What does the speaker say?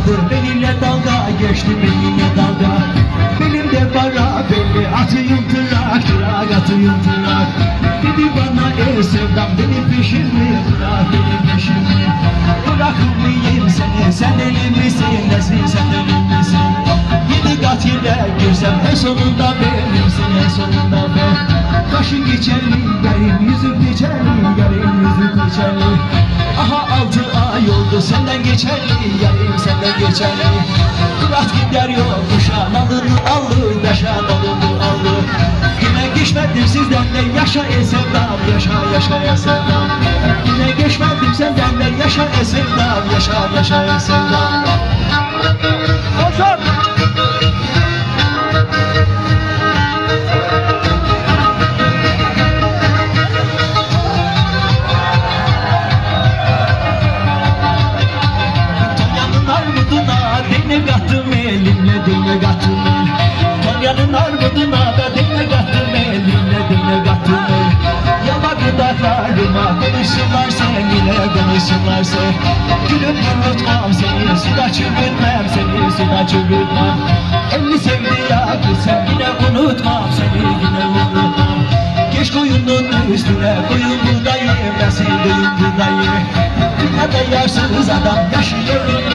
aldı, benimle dalga geçti, benimle dalga. Belimde para belli, atayım tırak, tırak atayım tırak. Dedi bana sevdam, beni peşimi bırak, beni peşimi. Bırakmayayım seni, sen deli misin, nesin sen deli misin? Yedi kat ile girsem en sonunda benimsin, en sonunda ben. Kaşın geçerli, yarın yüzüm geçerli, yarın yüzüm geçerli. Aha 6 ay oldu senden geçerli, yarın senden geçerli. Kırat gider yokuşa, nalını alır, daşa nalını alır. Yine geçmedim sizden de yaşa sevdam, yaşa sevdam. Yine geçmedim senden de yaşa sevdam, yaşa sevdam. Koşun! Değne kattım elimle, değne kattım el. Konya'nın armuduna da değne kattım elimle, değne kattım el. Yama dudaklarıma konuşsunlar seninle, konuşsunlar sen. Gülüp unutmam seni, suda çürütmem seni, suda çürütmem. Elini sevdi ya gitsem yine unutmam seni, yine unutmam. Geç koyunun üstüne, koyun buradayım, nasıl koyun buradayım. Dünyada yarsız adam yaşıyor.